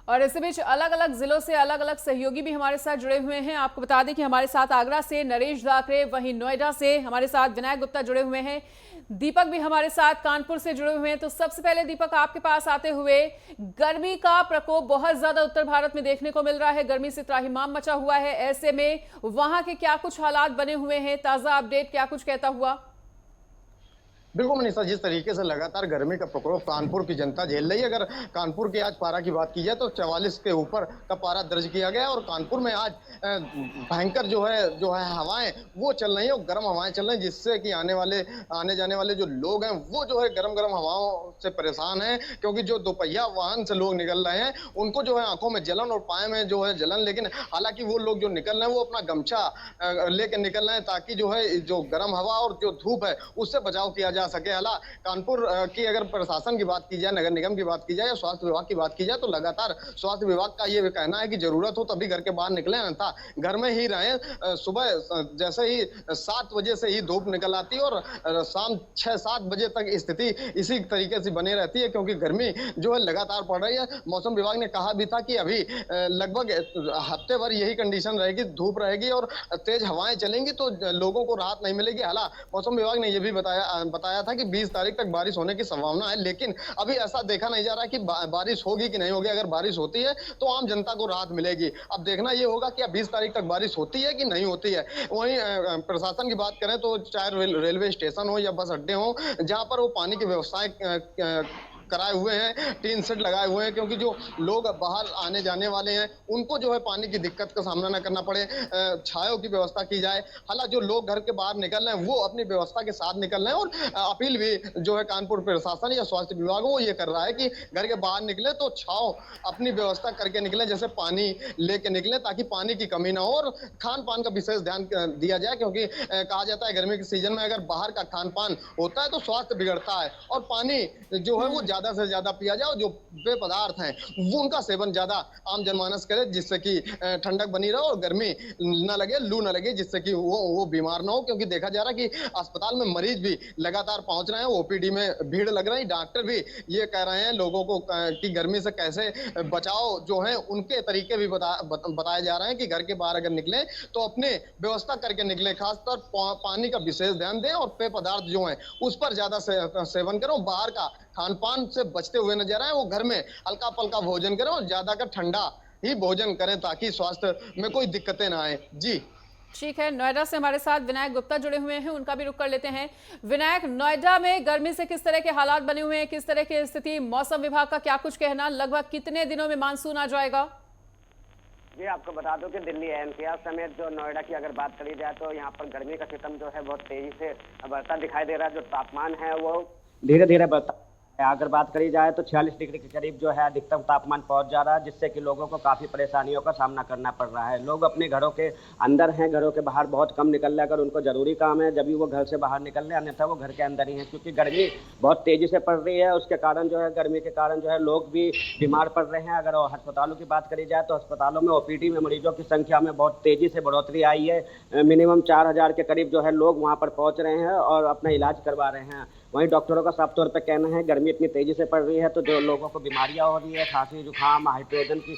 और इसी बीच अलग अलग जिलों से अलग अलग सहयोगी भी हमारे साथ जुड़े हुए हैं। आपको बता दें कि हमारे साथ आगरा से नरेश दाकरे, वहीं नोएडा से हमारे साथ विनायक गुप्ता जुड़े हुए हैं, दीपक भी हमारे साथ कानपुर से जुड़े हुए हैं। तो सबसे पहले दीपक, आपके पास आते हुए, गर्मी का प्रकोप बहुत ज्यादा उत्तर भारत में देखने को मिल रहा है, गर्मी से त्राहिमाम मचा हुआ है। ऐसे में वहां के क्या कुछ हालात बने हुए हैं, ताजा अपडेट क्या कुछ कहता हुआ? बिल्कुल मनीषा, जिस तरीके से लगातार गर्मी का प्रकोप कानपुर की जनता झेल रही है। अगर कानपुर के आज पारा की बात की जाए तो 44 के ऊपर का पारा दर्ज किया गया और कानपुर में आज भयंकर जो है हवाएं वो चल रही है और गर्म हवाएं चल रही हैं, जिससे कि आने जाने वाले जो लोग हैं वो जो है गर्म गर्म हवाओं से परेशान हैं। क्योंकि जो दोपहिया वाहन से लोग निकल रहे हैं उनको जो है आंखों में जलन और पाए में जो है जलन, लेकिन हालांकि वो लोग जो निकल रहे हैं वो अपना गमछा लेके निकल रहे हैं ताकि जो है जो गर्म हवा और जो धूप है उससे बचाव किया जा सके। हालां कानपुर की अगर प्रशासन की बात की जाए, नगर निगम की बात की जाए या स्वास्थ्य विभाग की बात की जाए, तो लगातार स्वास्थ्य विभाग का ये कहना है कि जरूरत हो तभी घर के बाहर निकले, अन्यथा घर में ही रहें। सुबह जैसे ही 7 बजे से ही धूप निकल आती है और शाम 6-7 बजे तक स्थिति इसी तरीके से बनी रहती है, क्योंकि गर्मी जो है लगातार पड़ रही है। मौसम विभाग ने कहा भी था कि अभी लगभग हफ्ते भर यही कंडीशन रहेगी, धूप रहेगी और तेज हवाएं चलेंगी तो लोगों को राहत नहीं मिलेगी। हालांकि मौसम विभाग ने यह भी बताया था कि 20 तारीख तक बारिश होने की संभावना है, लेकिन अभी ऐसा देखा नहीं जा रहा कि बारिश होगी कि नहीं होगी। अगर बारिश होती है तो आम जनता को राहत मिलेगी। अब देखना यह होगा कि 20 तारीख तक बारिश होती है कि नहीं होती है। वहीं प्रशासन की बात करें तो चाहे रेलवे स्टेशन हो या बस अड्डे हो, जहां पर वो पानी की व्यवस्थाएं कराए हुए हैं, टीन सेट लगाए हुए हैं, क्योंकि जो लोग बाहर आने जाने वाले हैं उनको जो है पानी की दिक्कत का सामना न करना पड़े। छायों की व्यवस्था की जाए। हालांकि जो लोग घर के बाहर निकल रहे हैं वो अपनी व्यवस्था के साथ निकल रहे हैं और अपील भी जो है कानपुर प्रशासन या स्वास्थ्य विभाग वो ये कर रहा है कि घर के बाहर निकले तो छाव अपनी व्यवस्था करके निकले, जैसे पानी लेके निकले ताकि पानी की कमी ना हो। और खान पान का विशेष ध्यान दिया जाए, क्योंकि कहा जाता है गर्मी के सीजन में अगर बाहर का खान पान होता है तो स्वास्थ्य बिगड़ता है, और पानी जो है वो ज्यादा से ज्यादा पिया जाए और जो पेय पदार्थ हैं वो उनका सेवन ज्यादा आम जनमानस करे, जिससे कि ठंडक बनी रहे और गर्मी ना लगे, लू ना लगे, जिससे कि वो बीमार ना हो। क्योंकि देखा जा रहा है कि अस्पताल में मरीज भी लगातार पहुंच रहे हैं, ओपीडी में भीड़ लग रही है। डॉक्टर भी ये कह रहे हैं लोगों को कि गर्मी से कैसे बचाव जो है उनके तरीके भी बताए जा रहे हैं कि घर के बाहर अगर निकले तो अपने व्यवस्था करके निकले, खासतौर पानी का विशेष ध्यान दें और पेय पदार्थ जो है उस पर ज्यादा सेवन करें। बाहर का खान पान से बचते हुए नजर आए, वो घर में हल्का पल्का भोजन करें और ज्यादा कर ठंडा ही भोजन करें ताकि स्वास्थ्य में कोई दिक्कतें ना आए। जी ठीक है, नोएडा से हमारे साथ विनायक गुप्ता जुड़े हुए हैं, उनका भी रुख कर लेते हैं। विनायक, नोएडा में गर्मी से किस तरह के हालात बने हुए हैं, किस तरह की स्थिति, मौसम विभाग का क्या कुछ कहना, लगभग कितने दिनों में मानसून आ जाएगा? जी, आपको बता दूं कि दिल्ली एनसीआर समेत जो नोएडा की अगर बात करी जाए तो यहाँ पर गर्मी का सिस्टम जो है बहुत तेजी से बढ़ता दिखाई दे रहा है। जो तापमान है वो धीरे धीरे बढ़ता है। अगर बात करी जाए तो 46 डिग्री के करीब जो है अधिकतम तापमान पहुंच जा रहा है, जिससे कि लोगों को काफ़ी परेशानियों का सामना करना पड़ रहा है। लोग अपने घरों के अंदर हैं, घरों के बाहर बहुत कम निकल रहे। अगर उनको ज़रूरी काम है जब भी वो घर से बाहर निकल रहे, अन्यथा वो घर के अंदर ही हैं, क्योंकि गर्मी बहुत तेज़ी से पड़ रही है। उसके कारण जो है गर्मी के कारण जो है लोग भी बीमार पड़ रहे हैं। अगर अस्पतालों की बात करी जाए तो अस्पतालों में ओपीडी में मरीजों की संख्या में बहुत तेज़ी से बढ़ोतरी आई है। मिनिमम 4000 के करीब जो है लोग वहाँ पर पहुँच रहे हैं और अपना इलाज करवा रहे हैं। वहीं डॉक्टरों का साफ तौर पे कहना है गर्मी इतनी तेजी से पड़ रही है तो जो लोगों को बीमारियां हो रही है, खांसी जुकाम हाइड्रोजन की,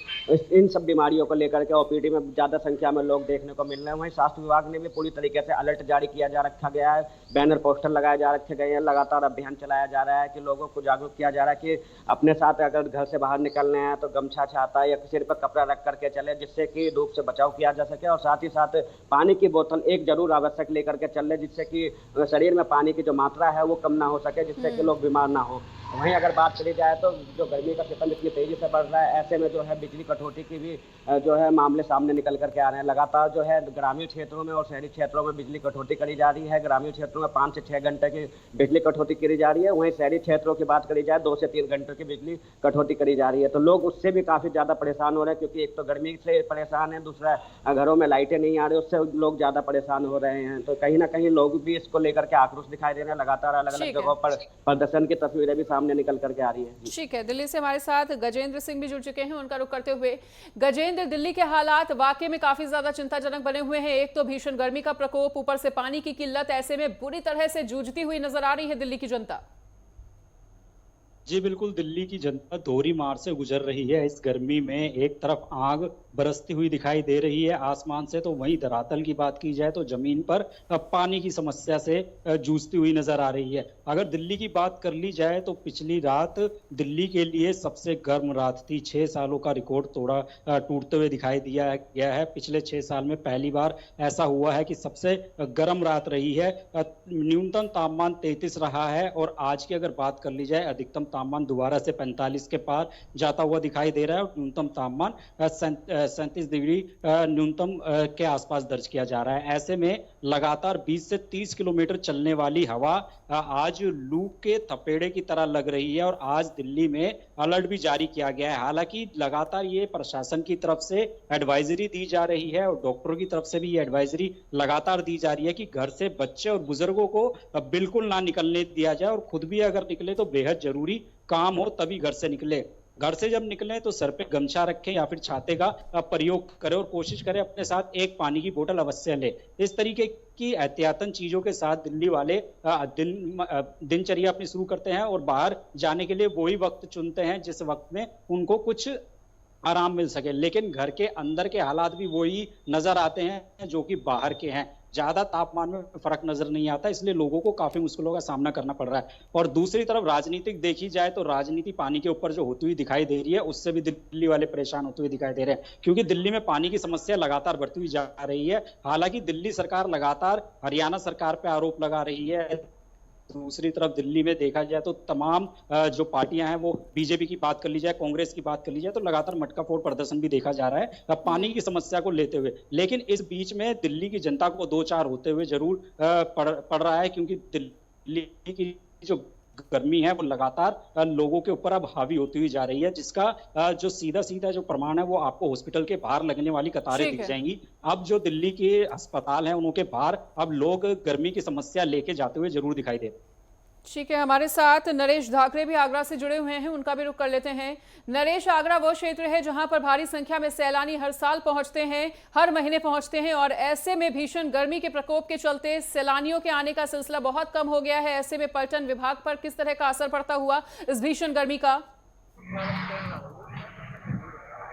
इन सब बीमारियों को लेकर के ओपीडी में ज़्यादा संख्या में लोग देखने को मिल रहे हैं। वहीं स्वास्थ्य विभाग ने भी पूरी तरीके से अलर्ट जारी किया जा रखा गया है, बैनर पोस्टर लगाए जा रखे गए हैं, लगातार अभियान चलाया जा रहा है कि लोगों को जागरूक किया जा रहा है कि अपने साथ अगर घर से बाहर निकलने हैं तो गमछा छाता या सिर पर कपड़ा रख करके चले, जिससे कि धूप से बचाव किया जा सके। और साथ ही साथ पानी की बोतल एक जरूर आवश्यक लेकर के चले, जिससे कि शरीर में पानी की जो मात्रा है वो कम ना हो सके, जिससे कि लोग बीमार ना हो। वहीं अगर बात करी जाए तो जो गर्मी का सिस्टम इतनी तेजी से बढ़ रहा है, ऐसे में जो है बिजली कटौती की भी जो है मामले सामने निकल करके आ रहे हैं। लगातार जो है ग्रामीण क्षेत्रों में और शहरी क्षेत्रों में बिजली कटौती करी जा रही है। ग्रामीण क्षेत्रों में 5 से 6 घंटे की बिजली कटौती करी जा रही है, वहीं शहरी क्षेत्रों की बात करी जाए 2 से 3 घंटों की बिजली कटौती करी जा रही है। तो लोग उससे भी काफ़ी ज़्यादा परेशान हो रहे हैं, क्योंकि एक तो गर्मी से परेशान है, दूसरा घरों में लाइटें नहीं आ रही, उससे लोग ज़्यादा परेशान हो रहे हैं। तो कहीं ना कहीं लोग भी इसको लेकर के आक्रोश दिखाई दे रहे हैं। लगातार अलग अलग जगहों पर प्रदर्शन की तस्वीरें भी सामने निकल करके आ रही है। ठीक है, दिल्ली से हमारे साथ गजेंद्र सिंह भी जुड़ चुके हैं, उनका रुख करते हुए। गजेंद्र, दिल्ली के हालात वाकई में काफी ज्यादा चिंताजनक बने हुए हैं। एक तो भीषण गर्मी का प्रकोप, ऊपर से पानी की किल्लत, ऐसे में बुरी तरह से जूझती हुई नजर आ रही है दिल्ली की जनता। जी बिल्कुल, दिल्ली की जनता दोहरी मार से गुजर रही है। इस गर्मी में एक तरफ आग बरसती हुई दिखाई दे रही है आसमान से, तो वहीं धरातल की बात की जाए तो जमीन पर पानी की समस्या से जूझती हुई नजर आ रही है। अगर दिल्ली की बात कर ली जाए तो पिछली रात दिल्ली के लिए सबसे गर्म रात थी। 6 सालों का रिकॉर्ड टूटते हुए दिखाई दिया गया है। पिछले 6 साल में पहली बार ऐसा हुआ है कि सबसे गर्म रात रही है। न्यूनतम तापमान 33 रहा है और आज की अगर बात कर ली जाए अधिकतम तापमान दोबारा से 45 के पार जाता हुआ दिखाई दे रहा है और न्यूनतम तापमान 37 डिग्री न्यूनतम के आसपास दर्ज किया जा रहा है। ऐसे में लगातार 20 से 30 किलोमीटर चलने वाली हवा आज लू के थपेड़े की तरह लग रही है और आज दिल्ली में अलर्ट भी जारी किया गया है। हालांकि लगातार ये प्रशासन की तरफ से एडवाइजरी दी जा रही है और डॉक्टरों की तरफ से भी ये एडवाइजरी लगातार दी जा रही है कि घर से बच्चे और बुजुर्गों को बिल्कुल ना निकलने दिया जाए और खुद भी अगर निकले तो बेहद जरूरी काम हो तभी घर से निकले। घर से जब निकलें तो सर पे गमछा रखें या फिर छाते का प्रयोग करें और कोशिश करें अपने साथ एक पानी की बोतल अवश्य लें। इस तरीके की एहतियातन चीजों के साथ दिल्ली वाले दिनचर्या अपनी शुरू करते हैं और बाहर जाने के लिए वही वक्त चुनते हैं जिस वक्त में उनको कुछ आराम मिल सके। लेकिन घर के अंदर के हालात भी वही नजर आते हैं जो कि बाहर के हैं। ज्यादा तापमान में फर्क नजर नहीं आता, इसलिए लोगों को काफी मुश्किलों का सामना करना पड़ रहा है। और दूसरी तरफ राजनीतिक देखी जाए तो राजनीति पानी के ऊपर जो होती हुई दिखाई दे रही है उससे भी दिल्ली वाले परेशान होते हुए दिखाई दे रहे हैं, क्योंकि दिल्ली में पानी की समस्या लगातार बढ़ती हुई जा रही है। हालांकि दिल्ली सरकार लगातार हरियाणा सरकार पर आरोप लगा रही है। दूसरी तरफ दिल्ली में देखा जाए तो तमाम जो पार्टियां हैं वो बीजेपी की बात कर ली जाए, कांग्रेस की बात कर ली जाए तो लगातार मटका फोड़ प्रदर्शन भी देखा जा रहा है पानी की समस्या को लेते हुए। लेकिन इस बीच में दिल्ली की जनता को दो चार होते हुए जरूर पड़ रहा है, क्योंकि दिल्ली की जो गर्मी है वो लगातार लोगों के ऊपर अब हावी होती हुई जा रही है, जिसका जो सीधा जो प्रमाण है वो आपको हॉस्पिटल के बाहर लगने वाली कतारें दिख जाएंगी। अब जो दिल्ली के अस्पताल हैं उनके बाहर अब लोग गर्मी की समस्या लेके जाते हुए जरूर दिखाई दे। ठीक है, हमारे साथ नरेश धाकरे भी आगरा से जुड़े हुए हैं, उनका भी रुख कर लेते हैं। नरेश, आगरा वो क्षेत्र है जहां पर भारी संख्या में सैलानी हर साल पहुंचते हैं, हर महीने पहुंचते हैं और ऐसे में भीषण गर्मी के प्रकोप के चलते सैलानियों के आने का सिलसिला बहुत कम हो गया है। ऐसे में पर्यटन विभाग पर किस तरह का असर पड़ता हुआ इस भीषण गर्मी का?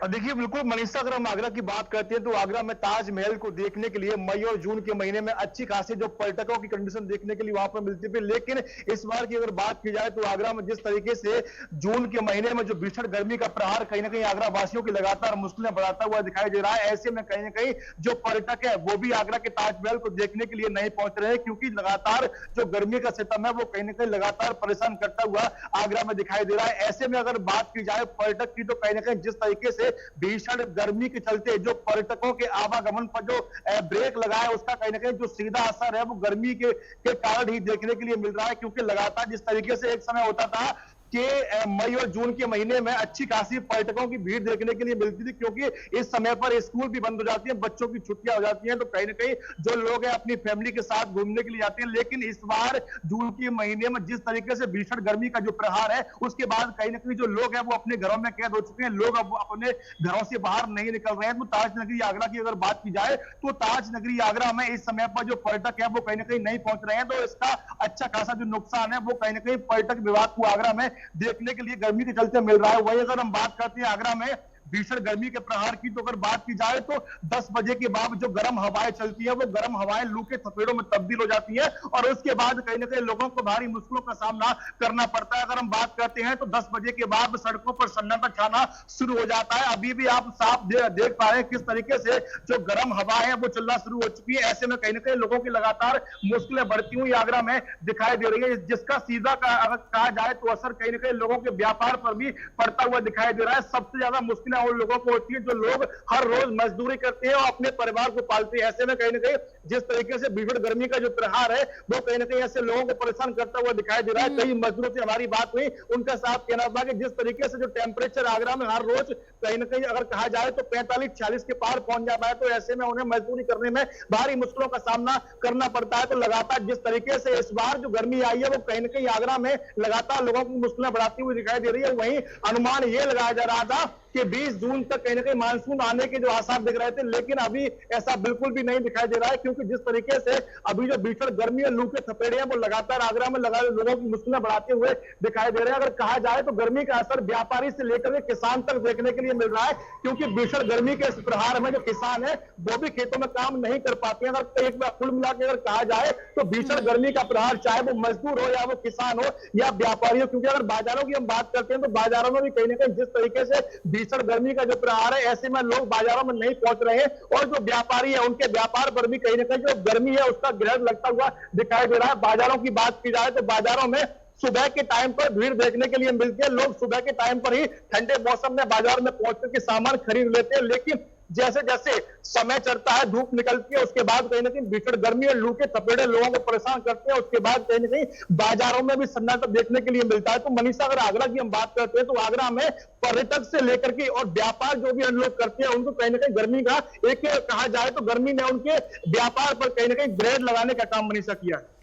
देखिए बिल्कुल मनीषा, अगर हम आगरा की बात करते हैं तो आगरा में ताजमहल को देखने के लिए मई और जून के महीने में अच्छी खासी जो पर्यटकों की कंडीशन देखने के लिए वहां पर मिलती थी। लेकिन इस बार की अगर बात की जाए तो आगरा में जिस तरीके से जून के महीने में जो भीषण गर्मी का प्रहार कहीं ना कहीं आगरा वासियों की लगातार मुश्किलें बढ़ाता हुआ दिखाई दे रहा है। ऐसे में कहीं ना कहीं जो पर्यटक है वो भी आगरा के ताजमहल को देखने के लिए नहीं पहुंच रहे हैं, क्योंकि लगातार जो गर्मी का सितम है वो कहीं ना कहीं लगातार परेशान करता हुआ आगरा में दिखाई दे रहा है। ऐसे में अगर बात की जाए पर्यटक की तो कहीं ना कहीं जिस तरीके से भीषण गर्मी के चलते जो पर्यटकों के आवागमन पर जो ब्रेक लगा है उसका कहीं ना कहीं जो सीधा असर है वो गर्मी के कारण ही देखने के लिए मिल रहा है। क्योंकि लगातार जिस तरीके से एक समय होता था कि मई और जून के महीने में अच्छी खासी पर्यटकों की भीड़ देखने के लिए मिलती थी, क्योंकि इस समय पर स्कूल भी बंद हो जाती है, बच्चों की छुट्टियां हो जाती हैं, तो कहीं ना कहीं जो लोग हैं अपनी फैमिली के साथ घूमने के लिए जाते हैं। लेकिन इस बार जून के महीने में जिस तरीके से भीषण गर्मी का जो प्रहार है उसके बाद कहीं ना कहीं जो लोग हैं वो अपने घरों में कैद हो चुके हैं। लोग अब अपने घरों से बाहर नहीं निकल रहे हैं। तो ताज नगरी आगरा की अगर बात की जाए तो ताज नगरी आगरा में इस समय पर जो पर्यटक है वो कहीं ना कहीं नहीं पहुंच रहे हैं। तो इसका अच्छा खासा जो नुकसान है वो कहीं ना कहीं पर्यटक विभाग को आगरा में देखने के लिए गर्मी के चलते मिल रहा है। वही अगर हम बात करते हैं आगरा में भीषण गर्मी के प्रहार की, तो अगर बात की जाए तो 10 बजे के बाद जो गर्म हवाएं चलती है वो गर्म हवाएं लू के थपेड़ों में तब्दील हो जाती है और उसके बाद कहीं ना कहीं लोगों को भारी मुश्किलों का सामना करना पड़ता है। अगर हम बात करते हैं तो 10 बजे के बाद सड़कों पर सन्नाटा छाना शुरू हो जाता है। अभी भी आप साफ देख पा रहे हैं किस तरीके से जो गर्म हवाएं हैं वो चलना शुरू हो चुकी है। ऐसे में कहीं ना कहीं लोगों की लगातार मुश्किलें बढ़ती हुई आगरा में दिखाई दे रही है, जिसका सीधा अगर कहा जाए तो असर कहीं ना कहीं लोगों के व्यापार पर भी पड़ता हुआ दिखाई दे रहा है। सबसे ज्यादा मुश्किलें उन लोगों को होती है जो लोग हर रोज मजदूरी करते हैं और अपने परिवार को पालते हैं। ऐसे में कहीं ना कहीं जिस तरीके से भीषण गर्मी का जो प्रहार है वो कहीं ना कहीं ऐसे लोगों को परेशान करता हुआ दिखाई दे रहा है। कई मजदूरों से हमारी बात हुई, उनका साफ कहना था कि जिस तरीके से जो टेम्परेचर आगरा में हर रोज कहीं ना कहीं अगर कहा जाए तो 45-46 के पार पहुंच जाता है, तो ऐसे में उन्हें मजदूरी करने में भारी मुश्किलों का सामना करना पड़ता है। तो लगातार जिस तरीके से इस बार जो गर्मी आई है वो कहीं ना कहीं आगरा में लगातार लोगों की मुश्किलें बढ़ाती हुई दिखाई दे रही है। वहीं अनुमान ये लगाया जा रहा था कि 20 जून तक कहीं ना कहीं मानसून आने के जो आसार दिख रहे थे, लेकिन अभी ऐसा बिल्कुल भी नहीं दिखाई दे रहा है, क्योंकि जिस तरीके से अभी जो भीषण गर्मी और लू के थपेड़े हैं वो लगातार आगरा में लगा लोगों की मुश्किलें बढ़ाते हुए दिखाई दे रहे हैं। अगर कहा जाए तो गर्मी का असर व्यापारी से लेकर के किसान तक देखने के लिए मिल रहा है, क्योंकि भीषण गर्मी के इस प्रहार में जो किसान है वो भी खेतों में काम नहीं कर पाते हैं। अगर एक बार कुल मिला के अगर कहा जाए तो भीषण गर्मी का प्रहार, चाहे वो मजदूर हो या वो किसान हो या व्यापारी हो, क्योंकि अगर बाजारों की हम बात करते हैं तो बाजारों में भी कहीं ना कहीं जिस तरीके से भीषण गर्मी का जो प्रहार है, ऐसे में लोग बाजारों में नहीं पहुंच रहे हैं और जो व्यापारी है उनके व्यापार पर भी कहीं ना कहीं जो गर्मी है उसका ग्रहण लगता हुआ दिखाई दे रहा है। बाजारों की बात की जाए तो बाजारों में सुबह के टाइम पर भीड़ देखने के लिए मिलती है। लोग सुबह के टाइम पर ही ठंडे मौसम में बाजार में पहुंच करके सामान खरीद लेते हैं, लेकिन जैसे जैसे समय चलता है, धूप निकलती है, उसके बाद कहीं ना कहीं भीषण गर्मी और लू के थपेड़े लोगों को परेशान करते हैं। उसके बाद कहीं ना कहीं बाजारों में भी सन्नाटा देखने के लिए मिलता है। तो मनीषा, अगर आगरा की हम बात करते हैं तो आगरा में पर्यटक से लेकर के और व्यापार जो भी हम लोग करते हैं उनको कहीं ना कहीं गर्मी का एक कहा जाए तो गर्मी ने उनके व्यापार पर कहीं ना कहीं ग्रेड लगाने का काम मनीषा किया है।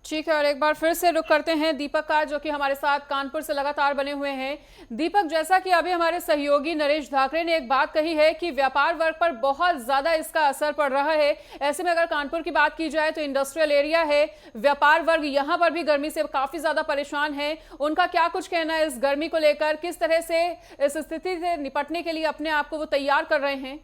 ठीक है, और एक बार फिर से रुक करते हैं दीपक का, जो कि हमारे साथ कानपुर से लगातार बने हुए हैं। दीपक, जैसा कि अभी हमारे सहयोगी नरेश धाकरे ने एक बात कही है कि व्यापार वर्ग पर बहुत ज्यादा इसका असर पड़ रहा है। ऐसे में अगर कानपुर की बात की जाए तो इंडस्ट्रियल एरिया है, व्यापार वर्ग यहाँ पर भी गर्मी से काफी ज्यादा परेशान है। उनका क्या कुछ कहना है इस गर्मी को लेकर, किस तरह से इस स्थिति से निपटने के लिए अपने आप को वो तैयार कर रहे हैं?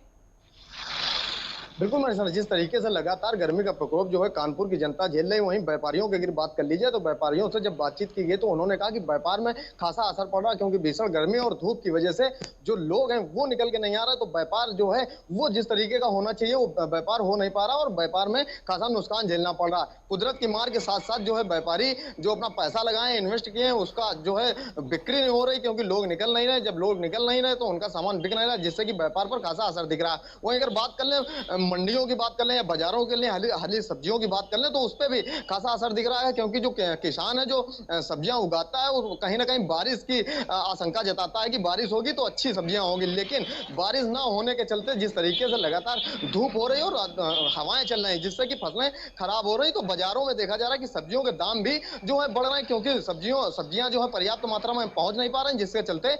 बिल्कुल मनीषा, जिस तरीके से लगातार गर्मी का प्रकोप जो है कानपुर की जनता झेल रही है, वहीं व्यापारियों की अगर बात कर लीजिए तो व्यापारियों से जब बातचीत की गई तो उन्होंने कहा कि व्यापार में खासा असर पड़ रहा है, क्योंकि भीषण गर्मी और धूप की वजह से जो लोग हैं वो निकल के नहीं आ रहे, तो व्यापार जो है वो जिस तरीके का होना चाहिए वो व्यापार हो नहीं पा रहा और व्यापार में खासा नुकसान झेलना पड़ रहा है। कुदरत की मार के साथ साथ जो है व्यापारी जो अपना पैसा लगाए, इन्वेस्ट किए हैं, उसका जो है बिक्री नहीं हो रही, क्योंकि लोग निकल नहीं रहे। जब लोग निकल नहीं रहे तो उनका सामान बिक नहीं रहा, जिससे कि व्यापार पर खासा असर दिख रहा है। वहीं अगर बात कर लें मंडियों की बात कर लें या बाजारों के लिए हरी सब्जियों की बात कर लें तो उस पर भी खासा असर दिख रहा है, क्योंकि जो किसान है जो सब्जियां उगाता है वो कहीं ना कहीं बारिश की आशंका जताता है कि बारिश होगी तो अच्छी सब्जियां होगी, लेकिन बारिश ना होने के चलते जिस तरीके से लगातार धूप हो रही है और हवाएं चल रही, जिससे कि फसलें खराब हो रही, तो बाजारों में देखा जा रहा है कि सब्जियों के दाम भी जो है बढ़ रहे हैं, क्योंकि सब्जियां जो है पर्याप्त मात्रा में पहुंच नहीं पा रहे हैं, जिसके चलते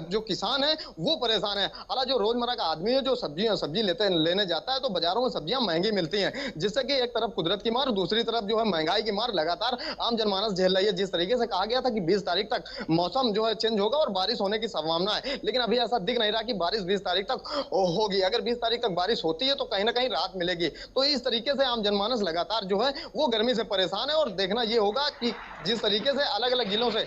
जो किसान है वो परेशान है। हालांकि जो रोजमर्रा का आदमी है जो सब्जी लेने जाता है तो बाजारों में सब्जियां महंगी मिलती हैं, जिससे कि एक तरफ कुदरत की मार, दूसरी तरफ जो है महंगाई की मार लगातार आम जनमानस झेल रही है। जिस तरीके से कहा गया था कि 20 तारीख तक मौसम जो है चेंज होगा और बारिश होने की संभावना है, लेकिन अभी ऐसा दिख नहीं रहा कि बारिश 20 तारीख तक होगी। अगर 20 तारीख तक बारिश होती है तो कहीं ना कहीं राहत मिलेगी। तो इस तरीके से आम जनमानस लगातार जो है वो गर्मी से परेशान है और देखना ये होगा कि जिस तरीके से अलग अलग जिलों से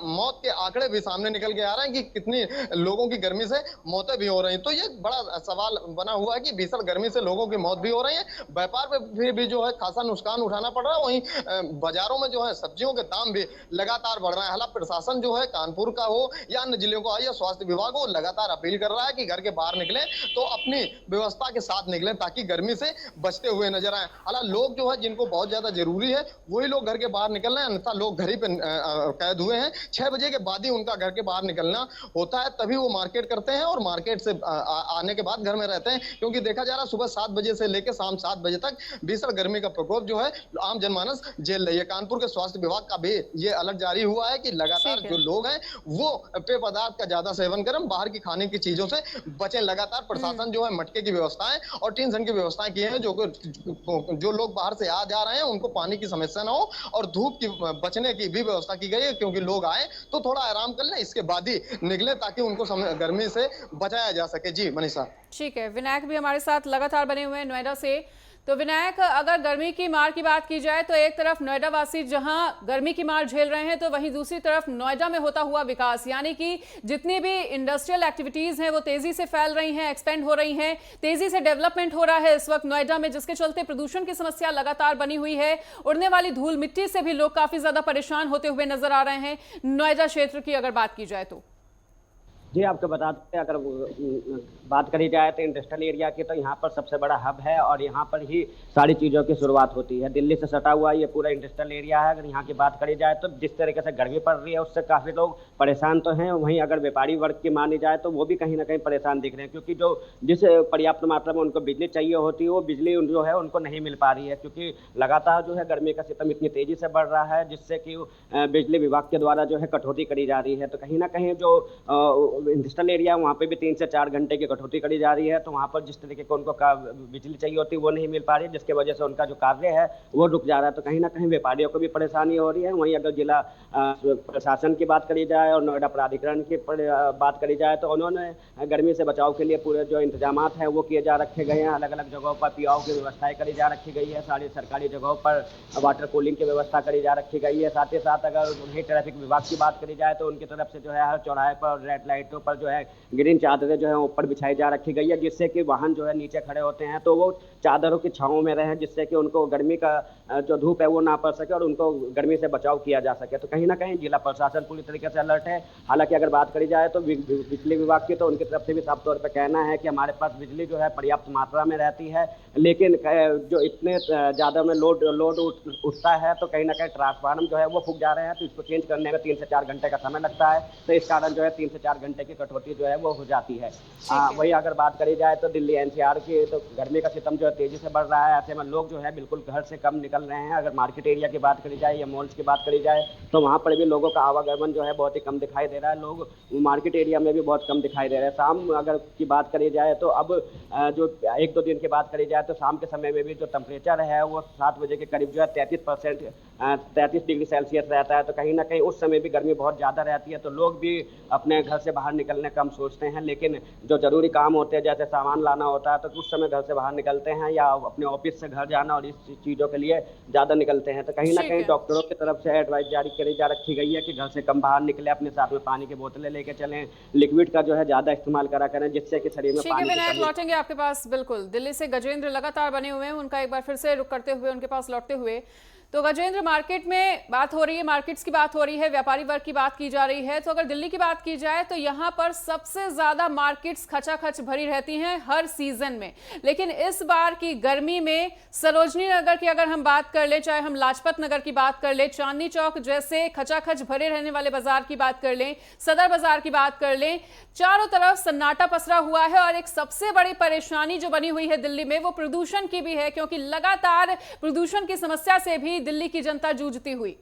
मौत के आंकड़े भी सामने निकल के आ रहे हैं कि कितनी लोगों की गर्मी से मौतें भी हो रही हैं, तो ये बड़ा सवाल बना हुआ है कि भीषण गर्मी से लोगों की मौत भी हो रही है, व्यापार पे भी जो है खासा नुकसान उठाना पड़ रहा है। वहीं बाजारों में जो है सब्जियों के दाम भी लगातार बढ़ रहे हैं। हालांकि प्रशासन जो है कानपुर का हो या अन्य जिलों का हो या स्वास्थ्य विभाग हो लगातार अपील कर रहा है कि घर के बाहर निकले तो अपनी व्यवस्था के साथ निकले ताकि गर्मी से बचते हुए नजर आए। हालांकि लोग जो है जिनको बहुत ज्यादा जरूरी है वही लोग घर के बाहर निकल रहे हैं, अन्यथा लोग घर ही पे कैद हुए हैं। 6 बजे के बाद ही उनका घर के बाहर निकलना होता है, तभी वो मार्केट करते हैं और मार्केट से आने के बाद घर में रहते हैं, क्योंकि देखा जा रहा है सुबह 7 बजे से लेकर शाम 7 बजे तक भीषण गर्मी का प्रकोप जो है आम जनमानस झेल रही है। कानपुर के स्वास्थ्य विभाग का भी ये अलर्ट जारी हुआ है कि लगातार जो लोग हैं वो पेय पदार्थ का ज्यादा सेवन करें, बाहर की खाने की चीजों से बचें। लगातार प्रशासन जो है मटके की व्यवस्थाएं और टीन सन की व्यवस्थाएं की है, जो लोग बाहर से आ जा रहे हैं उनको पानी की समस्या ना हो और धूप की बचने की भी व्यवस्था की गई है, क्योंकि लोग आए तो थोड़ा आराम कर लें, इसके बाद ही निकले ताकि उनको गर्मी से बचाया जा सके। जी मनीषा। ठीक है, विनायक भी हमारे साथ लगातार बने हुए हैं नोएडा से। तो विनायक, अगर गर्मी की मार की बात की जाए तो एक तरफ नोएडा वासी जहां गर्मी की मार झेल रहे हैं तो वहीं दूसरी तरफ नोएडा में होता हुआ विकास, यानी कि जितनी भी इंडस्ट्रियल एक्टिविटीज हैं वो तेजी से फैल रही हैं, एक्सपेंड हो रही हैं, तेजी से डेवलपमेंट हो रहा है इस वक्त नोएडा में, जिसके चलते प्रदूषण की समस्या लगातार बनी हुई है। उड़ने वाली धूल मिट्टी से भी लोग काफी ज्यादा परेशान होते हुए नजर आ रहे हैं नोएडा क्षेत्र की अगर बात की जाए तो। जी, आपको बता दें, अगर बात करी जाए तो इंडस्ट्रियल एरिया की, तो यहाँ पर सबसे बड़ा हब है और यहाँ पर ही सारी चीज़ों की शुरुआत होती है। दिल्ली से सटा हुआ ये पूरा इंडस्ट्रियल एरिया है। अगर यहाँ की बात करी जाए तो जिस तरीके से गर्मी पड़ रही है उससे काफ़ी लोग परेशान तो हैं। वहीं अगर व्यापारी वर्ग की मानी जाए तो वो भी कहीं ना कहीं परेशान दिख रहे हैं, क्योंकि जिस पर्याप्त मात्रा में उनको बिजली चाहिए होती है वो बिजली जो है उनको नहीं मिल पा रही है, क्योंकि लगातार जो है गर्मी का सितम इतनी तेज़ी से बढ़ रहा है, जिससे कि बिजली विभाग के द्वारा जो है कटौती करी जा रही है। तो कहीं ना कहीं जो इंडस्ट्रियल एरिया है वहाँ पे भी 3 से 4 घंटे की कटौती करी जा रही है। तो वहाँ पर जिस तरीके को उनको बिजली चाहिए होती है वो नहीं मिल पा रही है, जिसकी वजह से उनका जो कार्य है वो रुक जा रहा है। तो कहीं ना कहीं व्यापारियों को भी परेशानी हो रही है। वहीं अगर जिला प्रशासन की बात करी जाए और नोएडा प्राधिकरण की बात करी जाए तो उन्होंने गर्मी से बचाव के लिए पूरे जो इंतजाम हैं वो किए जा रखे गए हैं। अलग अलग जगहों पर पीआओ की व्यवस्थाएं करी जा रखी गई है। सारी सरकारी जगहों पर वाटर कूलिंग की व्यवस्था करी जा रखी गई है। साथ ही साथ अगर वहीं ट्रैफिक विभाग की बात करी जाए तो उनकी तरफ से जो है हर चौराहे पर रेड लाइटों पर जो है ग्रीन चादरें जो है ऊपर बिछाई जा रखी गई है, जिससे कि वाहन जो है नीचे खड़े होते हैं तो वो चादरों की छांव में रहे, जिससे कि उनको गर्मी का जो धूप है वो ना पड़ सके और उनको गर्मी से बचाव किया जा सके। तो कहीं ना कहीं जिला प्रशासन पूरी तरीके से अलर्ट है। हालांकि अगर बात करी जाए तो बिजली विभाग की तो उनकी तरफ से भी साफ तौर पर कहना है कि हमारे पास बिजली जो है पर्याप्त मात्रा में रहती है, लेकिन जो इतने ज़्यादा में लोड उठता है तो कहीं ना कहीं ट्रांसफार्मर जो है वो फूक जा रहे हैं, तो इसको चेंज करने में 3 से 4 घंटे का समय लगता है। तो इस कारण जो है 3 से 4 घंटे की कटौती जो है वो हो जाती है। वही अगर बात करी जाए तो दिल्ली एनसीआर की तो गर्मी का सितम जो है तेजी से बढ़ रहा है। ऐसे में लोग जो है बिल्कुल घर से कम निकल रहे हैं। अगर मार्केट एरिया की बात करी जाए या मॉल्स की बात करी जाए तो वहाँ पर भी लोगों का आवागमन जो है बहुत ही कम दिखाई दे रहा है। लोग मार्केट एरिया में भी बहुत कम दिखाई दे रहे हैं। शाम अगर की बात करी जाए तो अब जो 1-2 दिन की बात करी जाए तो शाम के समय में भी जो टेम्परेचर है वो 7 बजे के करीब जो है 33 डिग्री सेल्सियस रहता है। तो कहीं ना कहीं उस समय भी गर्मी बहुत ज़्यादा रहती है। तो लोग भी अपने घर से बाहर निकलने कम सोचते हैं, लेकिन जो ज़रूरी काम होते हैं जैसे सामान लाना होता है तो उस समय घर से बाहर निकलते हैं या अपने ऑफिस से घर जाना और इस चीज़ों के लिए ज़्यादा निकलते हैं। तो कहीं ना कहीं डॉक्टरों की तरफ से एडवाइस जारी करी जा रखी गई है कि घर से कम बाहर निकले, अपने साथ में पानी की बोतलें लेके चलें, लिक्विड का जो है ज़्यादा इस्तेमाल करा करें, जिससे कि शरीर में पानी की कमी। लौटेंगे आपके पास। बिल्कुल, दिल्ली से गजेंद्र लगातार बने हुए हैं, उनका एक बार फिर से रुक करते हुए उनके पास लौटते हुए। तो गजेंद्र, मार्केट में बात हो रही है, मार्केट्स की बात हो रही है, व्यापारी वर्ग की बात की जा रही है। तो अगर दिल्ली की बात की जाए तो यहाँ पर सबसे ज्यादा मार्केट्स खचाखच भरी रहती हैं हर सीजन में, लेकिन इस बार की गर्मी में सरोजनी नगर की अगर हम बात कर ले, चाहे हम लाजपत नगर की बात कर ले, चांदनी चौक जैसे खचाखच भरे रहने वाले बाजार की बात कर लें, सदर बाजार की बात कर लें, चारों तरफ सन्नाटा पसरा हुआ है। और एक सबसे बड़ी परेशानी जो बनी हुई है दिल्ली में वो प्रदूषण की भी है, क्योंकि लगातार प्रदूषण की समस्या से भी दिल्ली की जनता जूझती हुई।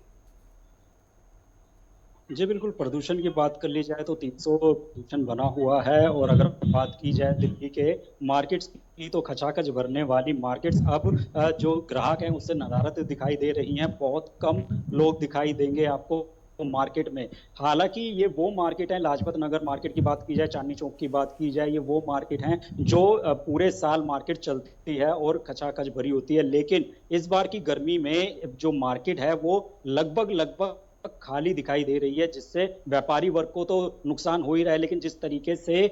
जी बिल्कुल, प्रदूषण की बात कर ली जाए तो 300 प्रदूषण बना हुआ है। और अगर बात की जाए दिल्ली के मार्केट्स की तो खचाखच भरने वाली मार्केट्स अब जो ग्राहक हैं उससे नदारत दिखाई दे रही हैं। बहुत कम लोग दिखाई देंगे आपको मार्केट में। हालांकि ये वो मार्केट है, लाजपत नगर मार्केट की बात की जाए, चांदनी चौक की बात की जाए, ये वो मार्केट हैं जो पूरे साल मार्केट चलती है और खचाखच भरी होती है। लेकिन इस बार की गर्मी में जो मार्केट है वो लगभग खाली दिखाई दे रही है, जिससे व्यापारी वर्ग को तो नुकसान हो ही रहा है, लेकिन जिस तरीके से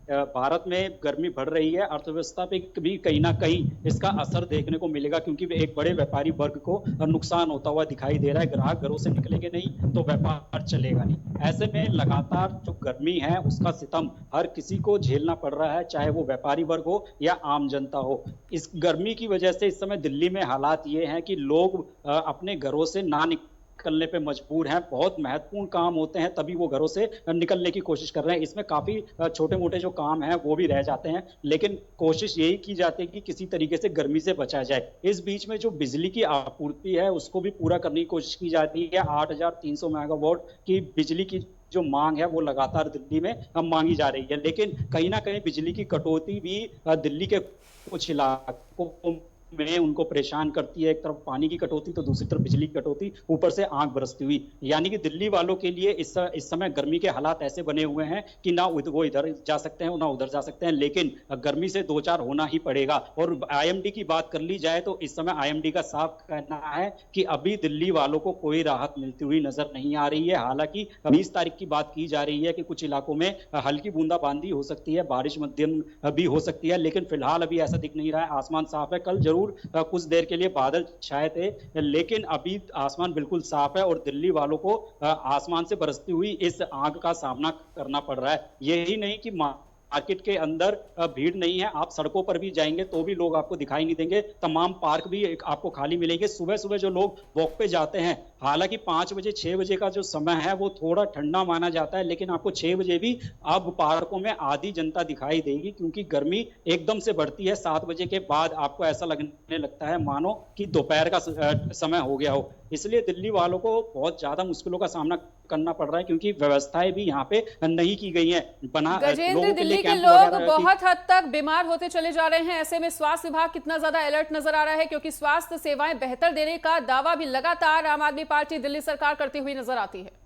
भारत में गर्मी बढ़ रही है, अर्थव्यवस्था पे भी कहीं ना कहीं इसका असर देखने को मिलेगा, क्योंकि एक बड़े व्यापारी वर्ग को नुकसान होता हुआ दिखाई दे रहा है। ग्राहक घरों से निकलेंगे नहीं तो व्यापार चलेगा नहीं। ऐसे में लगातार जो गर्मी है उसका सितम हर किसी को झेलना पड़ रहा है, चाहे वो व्यापारी वर्ग हो या आम जनता हो। इस गर्मी की वजह से इस समय दिल्ली में हालात ये हैं कि लोग अपने घरों से ना निकलने पे मजबूर हैं। बहुत महत्वपूर्ण काम होते हैं तभी वो घरों से निकलने की कोशिश कर रहे हैं। इसमें काफी छोटे मोटे जो काम हैं वो भी रह जाते हैं, लेकिन कोशिश यही की जाती है कि किसी तरीके से गर्मी से बचा जाए। इस बीच में जो बिजली की आपूर्ति है उसको भी पूरा करने की कोशिश की जाती है। 8300 मेगावाट की बिजली की जो मांग है वो लगातार दिल्ली में मांगी जा रही है, लेकिन कहीं ना कहीं बिजली की कटौती भी दिल्ली के कुछ इलाकों में उनको परेशान करती है। एक तरफ पानी की कटौती तो दूसरी तरफ बिजली की कटौती, ऊपर से आग बरसती हुई। यानी कि दिल्ली वालों के लिए इस समय गर्मी के हालात ऐसे बने हुए हैं कि ना वो इधर जा सकते हैं ना उधर जा सकते हैं, लेकिन गर्मी से दो चार होना ही पड़ेगा। और आईएमडी की बात कर ली जाए तो इस समय आईएमडी का साफ कहना है कि अभी दिल्ली वालों को कोई राहत मिलती हुई नजर नहीं आ रही है। हालांकि 20 तारीख की बात की जा रही है कि कुछ इलाकों में हल्की बूंदाबांदी हो सकती है, बारिश मध्यम भी हो सकती है, लेकिन फिलहाल अभी ऐसा दिख नहीं रहा है। आसमान साफ है, कल जरूर कुछ देर के लिए बादल छाए थे, लेकिन अभी आसमान बिल्कुल साफ है और दिल्ली वालों को आसमान से बरसती हुई इस आग का सामना करना पड़ रहा है। यही नहीं कि मार्केट के अंदर भीड़ नहीं है, आप सड़कों पर भी जाएंगे तो भी लोग आपको दिखाई नहीं देंगे। तमाम पार्क भी आपको खाली मिलेंगे। सुबह सुबह जो लोग वॉक पे जाते हैं, हालांकि 5 बजे 6 बजे का जो समय है वो थोड़ा ठंडा माना जाता है, लेकिन आपको 6 बजे भी अब पार्कों में आधी जनता दिखाई देगी, क्योंकि गर्मी एकदम से बढ़ती है। 7 बजे के बाद आपको ऐसा लगने लगता है मानो कि दोपहर का समय हो गया हो। इसलिए दिल्ली वालों को बहुत ज्यादा मुश्किलों का सामना करना पड़ रहा है, क्योंकि व्यवस्थाएं भी यहाँ पे नहीं की गई हैं। गजेंद्र, लोगों के दिल्ली लिए के कैंप लोग वगैरह बहुत हद तक बीमार होते चले जा रहे हैं। ऐसे में स्वास्थ्य विभाग कितना ज्यादा अलर्ट नजर आ रहा है, क्योंकि स्वास्थ्य सेवाएं बेहतर देने का दावा भी लगातार आम आदमी पार्टी दिल्ली सरकार करती हुई नजर आती है।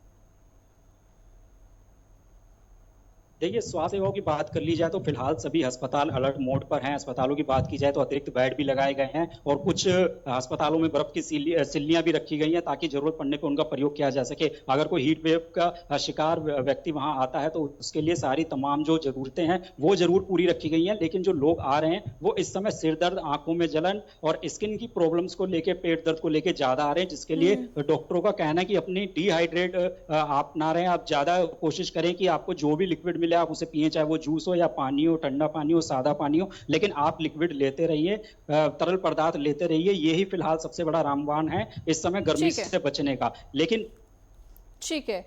देखिए, स्वास्थ्य सेवाओं की बात कर ली जाए तो फिलहाल सभी अस्पताल अलर्ट मोड पर हैं। अस्पतालों की बात की जाए तो अतिरिक्त बेड भी लगाए गए हैं और कुछ अस्पतालों में बर्फ की सिल्लियां भी रखी गई हैं ताकि जरूरत पड़ने पर उनका प्रयोग किया जा सके। अगर कोई हीट वेव का शिकार व्यक्ति वहां आता है तो उसके लिए सारी तमाम जो जरूरतें हैं वो जरूर पूरी रखी गई हैं। लेकिन जो लोग आ रहे हैं वो इस समय सिर दर्द, आंखों में जलन और स्किन की प्रॉब्लम्स को लेकर, पेट दर्द को लेकर ज्यादा आ रहे हैं, जिसके लिए डॉक्टरों का कहना है कि अपनी डिहाइड्रेट आप ना रहें, आप ज्यादा कोशिश करें कि आपको जो भी लिक्विड आप उसे पिए, चाहे वो जूस हो या पानी हो, ठंडा पानी हो, सादा पानी हो, लेकिन आप लिक्विड लेते रहिए, तरल पदार्थ लेते रहिए। यही फिलहाल सबसे बड़ा रामबाण है इस समय गर्मी से बचने का। लेकिन ठीक है,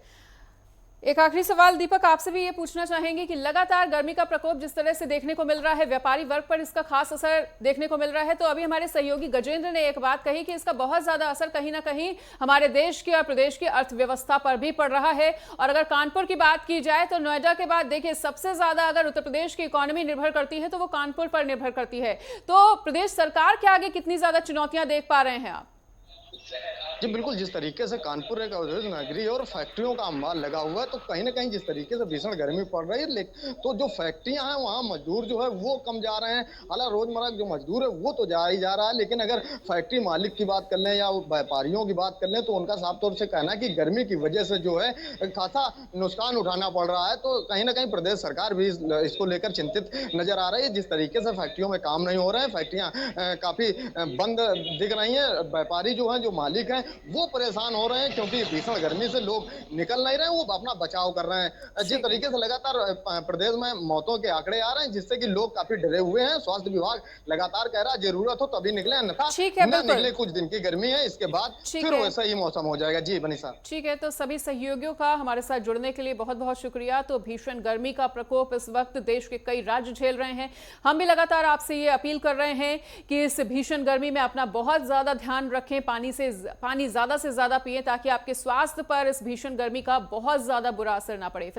एक आखिरी सवाल दीपक, आपसे भी ये पूछना चाहेंगे कि लगातार गर्मी का प्रकोप जिस तरह से देखने को मिल रहा है, व्यापारी वर्ग पर इसका खास असर देखने को मिल रहा है, तो अभी हमारे सहयोगी गजेंद्र ने एक बात कही कि इसका बहुत ज्यादा असर कहीं ना कहीं हमारे देश की और प्रदेश की अर्थव्यवस्था पर भी पड़ रहा है। और अगर कानपुर की बात की जाए तो नोएडा के बाद देखिए सबसे ज्यादा अगर उत्तर प्रदेश की इकोनॉमी निर्भर करती है तो वो कानपुर पर निर्भर करती है। तो प्रदेश सरकार के आगे कितनी ज्यादा चुनौतियां देख पा रहे हैं आप? जी बिल्कुल, जिस तरीके से कानपुर एक औद्योगिक नगरी है और फैक्ट्रियों का अंबार लगा हुआ है, तो कहीं ना कहीं जिस तरीके से भीषण गर्मी पड़ रही है, तो जो फैक्ट्रियां हैं वहाँ मजदूर जो है वो कम जा रहे हैं। हालांकि रोजमर्रा जो मजदूर है वो तो जा ही जा रहा है, लेकिन अगर फैक्ट्री मालिक की बात कर लें या व्यापारियों की बात कर लें तो उनका साफ तौर से कहना है कि गर्मी की वजह से जो है खासा नुकसान उठाना पड़ रहा है। तो कहीं ना कहीं प्रदेश सरकार भी इसको लेकर चिंतित नजर आ रही है। जिस तरीके से फैक्ट्रियों में काम नहीं हो रहे हैं, फैक्ट्रियां काफी बंद दिख रही हैं, व्यापारी जो हैं, जो मालिक हैं, वो परेशान हो रहे हैं क्योंकि भीषण गर्मी से लोग निकल नहीं रहे हैं, वो अपना बचाव कर रहे हैं। जिस तरीके से लगातार प्रदेश में मौतों के आंकड़े आ रहे हैं, जिससे कि लोग काफी डरे हुए हैं। स्वास्थ्य विभाग लगातार कह रहा है जरूरत हो तभी निकले, अन्यथा न निकले। कुछ दिन की गर्मी है, इसके बाद फिर वैसा ही मौसम हो जाएगा। जी बनीसा, ठीक है, तो सभी सहयोगियों का हमारे साथ जुड़ने के लिए बहुत बहुत शुक्रिया। तो भीषण गर्मी का प्रकोप इस वक्त देश के कई राज्य झेल रहे हैं। हम भी लगातार आपसे ये अपील कर रहे हैं कि इस भीषण गर्मी में अपना बहुत ज्यादा ध्यान रखें, पानी ज्यादा से ज्यादा पिएं ताकि आपके स्वास्थ्य पर इस भीषण गर्मी का बहुत ज्यादा बुरा असर ना पड़े।